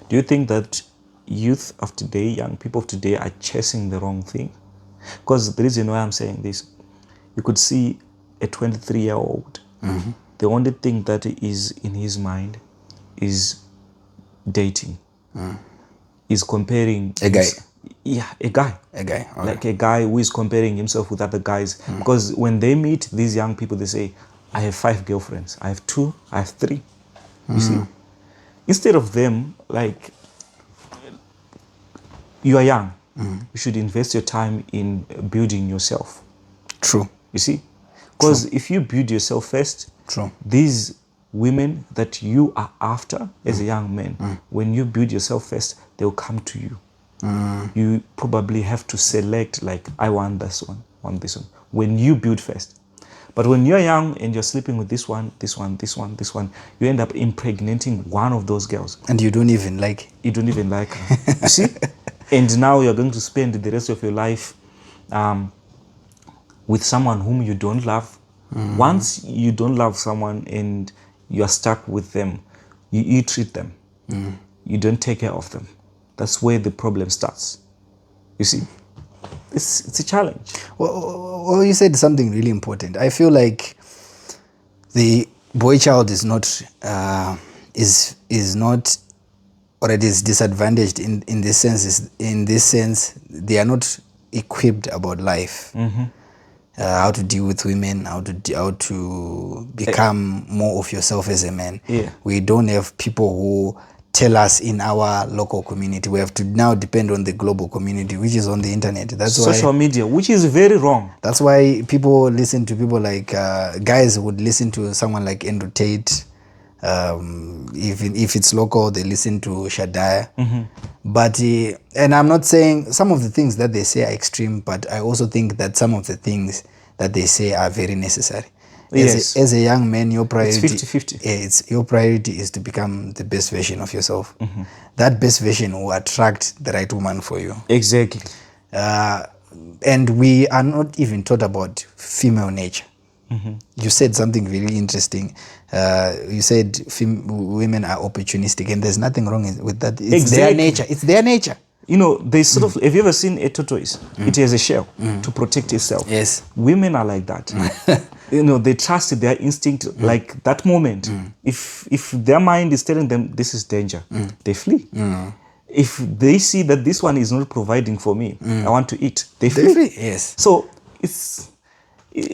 Do you think that youth of today, young people of today, are chasing the wrong thing? Because the reason why I'm saying this, you could see a 23-year-old, the only thing that is in his mind is dating. Is comparing a guy. A guy. Okay. Like a guy who is comparing himself with other guys. Because when they meet these young people, they say, I have 5 girlfriends. I have 2, I have 3. You see? Instead of them, like, you are young. You should invest your time in building yourself. True. You see? Because if you build yourself first, True. these women that you are after as a young man, when you build yourself first, they'll come to you. You probably have to select, like, I want this one, when you build first. But when you're young and you're sleeping with this one, you end up impregnating one of those girls. And you don't even like. You don't even like her. You see? And now you're going to spend the rest of your life with someone whom you don't love. Once you don't love someone and you're stuck with them, you treat them. You don't take care of them. That's where the problem starts. You see? It's a challenge. Well, you said something really important. I feel like the boy child is not or it is disadvantaged in this sense. In this sense, they are not equipped about life, how to deal with women, how to become more of yourself as a man. Yeah. We don't have people who tell us in our local community. We have to now depend on the global community, which is on the internet. That's social media, which is very wrong. That's why people listen to people like guys would listen to someone like Andrew Tate. If it's local, they listen to Shadaya. But and I'm not saying some of the things that they say are extreme, but I also think that some of the things that they say are very necessary. As a young man, your priority it's 50-50. Your priority is to become the best version of yourself. That best version will attract the right woman for you. Exactly. And we are not even taught about female nature. You said something really interesting. You said women are opportunistic, and there's nothing wrong with that. It's their nature. It's their nature. You know, they sort of, have you ever seen a tortoise? It has a shell to protect itself. Yes. Women are like that. You know, they trust their instinct. Like that moment, if their mind is telling them this is danger, they flee. If they see that this one is not providing for me, I want to eat, they flee. Yes. So it's...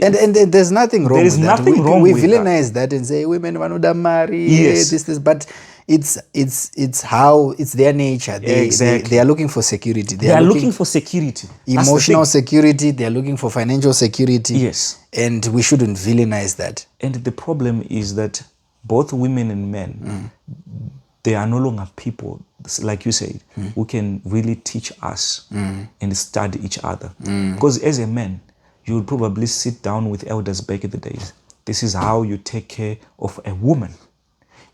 And there's nothing wrong with that. Nothing wrong we with villainize that and say women want to marry. Yes. This, but it's how it's their nature. They are looking for security. They are looking for security, emotional security. They are looking for financial security. Yes, and we shouldn't villainize that. And the problem is that both women and men, they are no longer people, like you said, who can really teach us and study each other. Because as a man, you would probably sit down with elders back in the days. This is how you take care of a woman.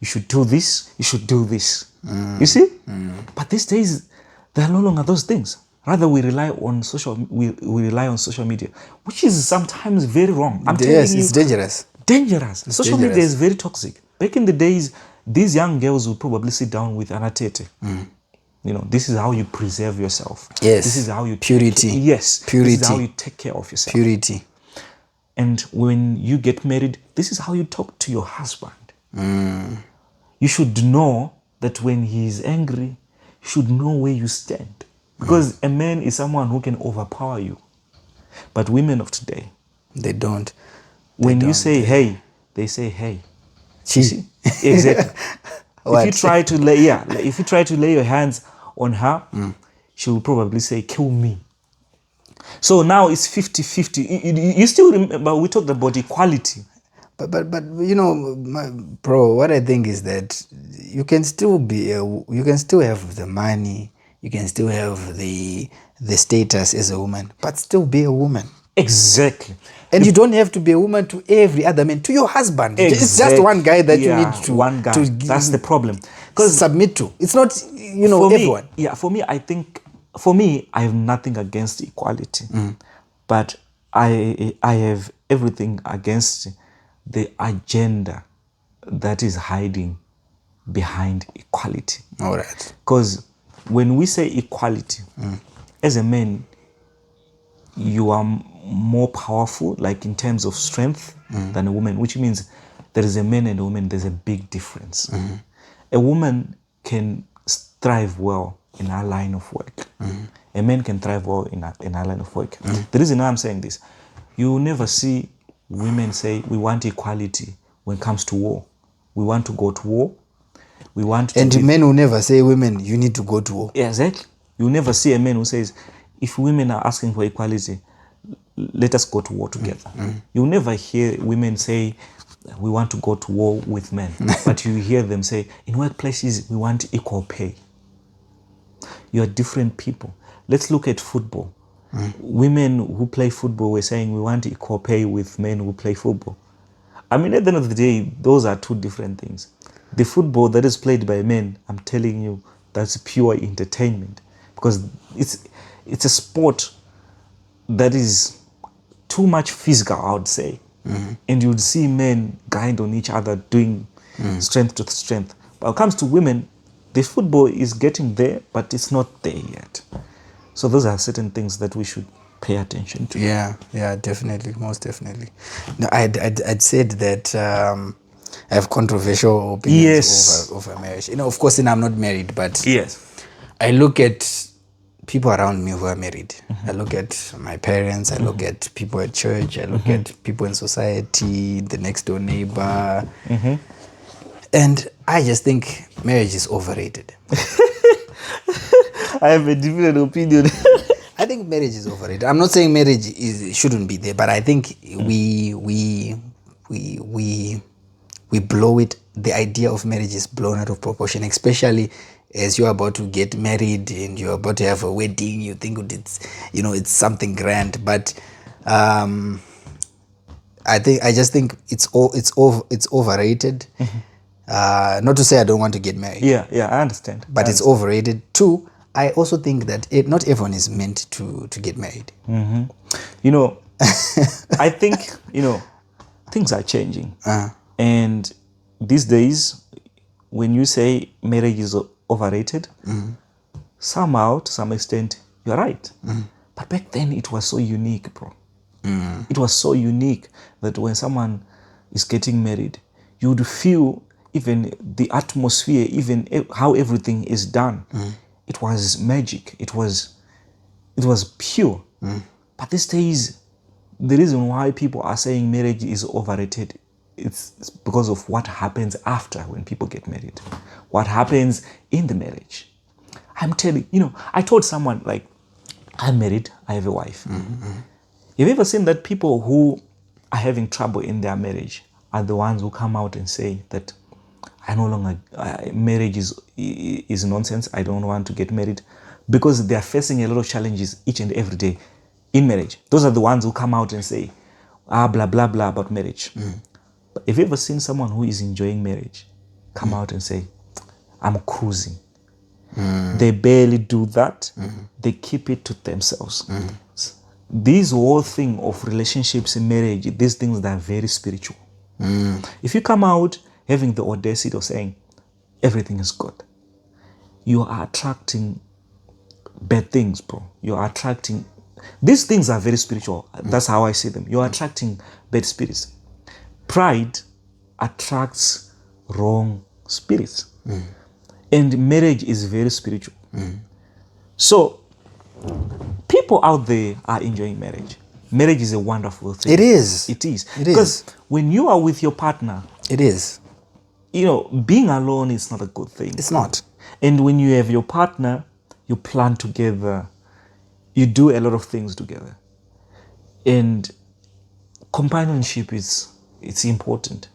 You should do this, you should do this. You see? But these days, there are no longer those things. Rather, we rely on social media, which is sometimes very wrong. I'm telling you, it's dangerous. Dangerous. Social media is very toxic. Back in the days, these young girls would probably sit down with Anatete. You know, this is how you preserve yourself. Yes. This is how you purity. Yes. Purity. This is how you take care of yourself. Purity. And when you get married, this is how you talk to your husband. You should know that when he is angry, you should know where you stand. Because a man is someone who can overpower you. But women of today, they don't. When you say hey, they say hey. She. Exactly. If you try to lay your hands on her, she will probably say, kill me. So now it's 50-50. You still remember we talked about equality. But you know, bro, what I think is that you can still have the money, you can still have the status as a woman, but still be a woman. Exactly. And you don't have to be a woman to every other man, to your husband. Exactly. It's just one guy that you need to... One guy. That's the problem. Submit to. It's not, everyone. For me, I have nothing against equality. But I have everything against the agenda that is hiding behind equality. All right. Because when we say equality, as a man, you are more powerful, like in terms of strength, than a woman, which means there is a man and a woman, there's a big difference. A woman can thrive well in her line of work. A man can thrive well in our line of work. The reason why I'm saying this, you will never see women say, we want equality when it comes to war. We want to go to war. We want to And men will never say, women, you need to go to war. Yeah, exactly. You'll never see a man who says, if women are asking for equality, let us go to war together. You'll never hear women say, we want to go to war with men. But you hear them say, in workplaces, we want equal pay. You are different people. Let's look at football. Women who play football were saying, we want equal pay with men who play football. I mean, at the end of the day, those are two different things. The football that is played by men, I'm telling you, that's pure entertainment. Because it's a sport that is too much physical, I would say. And you would see men grind on each other, doing strength to strength. But when it comes to women, the football is getting there, but it's not there yet. So those are certain things that we should pay attention to. Yeah, definitely, most definitely. No, I'd said that I have controversial opinions over marriage. Of course, I'm not married, but I look at people around me who are married. I look at my parents, I look at people at church, I look at people in society, the next door neighbor. And I just think marriage is overrated. I have a different opinion. I think marriage is overrated. I'm not saying marriage shouldn't be there, but I think we blow it. The idea of marriage is blown out of proportion, especially as you're about to get married and you're about to have a wedding. You think it's something grand, but I just think it's overrated. Not to say I don't want to get married. Yeah, I understand. But it's overrated. Two, I also think that not everyone is meant to get married. I think, things are changing. And these days, when you say marriage is overrated, somehow, to some extent, you're right. But back then, it was so unique, bro. It was so unique that when someone is getting married, you would feel even the atmosphere, even how everything is done. It was magic. It was pure. But these days, the reason why people are saying marriage is overrated, it's because of what happens after when people get married. What happens in the marriage. I'm telling I told someone, like, I'm married, I have a wife. Have you ever seen that people who are having trouble in their marriage are the ones who come out and say that I no longer, marriage is nonsense, I don't want to get married, because they are facing a lot of challenges each and every day in marriage. Those are the ones who come out and say, blah, blah, blah about marriage. But have you ever seen someone who is enjoying marriage come out and say, I'm cruising? They barely do that. They keep it to themselves. This whole thing of relationships in marriage, these things that are very spiritual. If you come out having the audacity of saying everything is good, you are attracting bad things, bro. You are attracting, these things are very spiritual. That's how I see them. You are attracting bad spirits. Pride attracts wrong spirits. And marriage is very spiritual. So people out there are enjoying marriage. Marriage is a wonderful thing. It is. It is. Because when you are with your partner, it is. Being alone is not a good thing. It's not. And when you have your partner, you plan together, you do a lot of things together. And companionship it's important.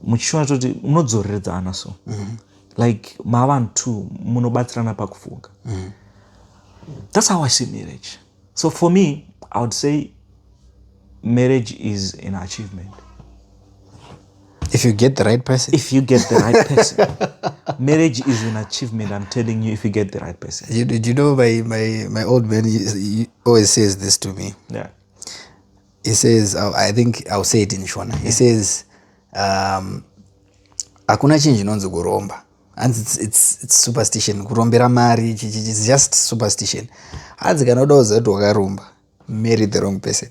Munodzoreredzana so. Like mavantu munobatsirana pakufunga. That's how I see marriage. So for me, I would say marriage is an achievement. If you get the right person? If you get the right person. Marriage is an achievement, I'm telling you, if you get the right person. You know, my old man he always says this to me. Yeah. He says, I think I'll say it in Shona. He says, hakuna chinhu chinonzi kuromba. And it's superstition. Kurombera mari, it's just superstition. Hanzi kana uda kuziva kuti wakaromba, marry the wrong person.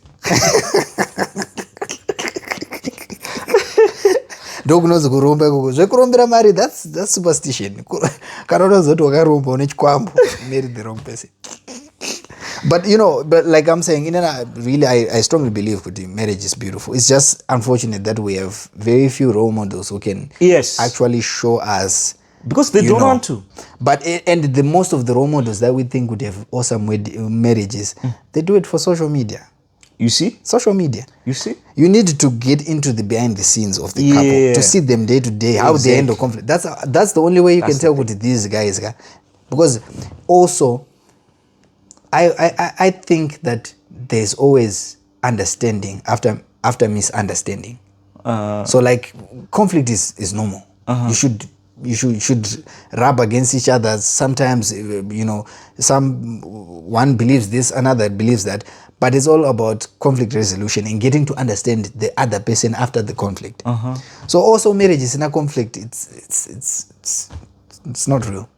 Ndokunonzi kuromba ikoko. Zvekurombera mari, that's superstition. Kana uda kuziva kuti wakaromba une chikwambo, marry the wrong person. But but like I'm saying, really, I strongly believe that marriage is beautiful. It's just unfortunate that we have very few role models who can actually show us. Because they don't want to. But and the most of the role models that we think would have awesome marriages, they do it for social media. You see? Social media. You see? You need to get into the behind the scenes of the couple to see them day to day, how they handle conflict. That's the only way you can tell with these guys. Because also, I think that there's always understanding after misunderstanding. So like conflict is normal. You should rub against each other. Sometimes one believes this, another believes that, but it's all about conflict resolution and getting to understand the other person after the conflict. So also marriage is in a conflict. It's not real.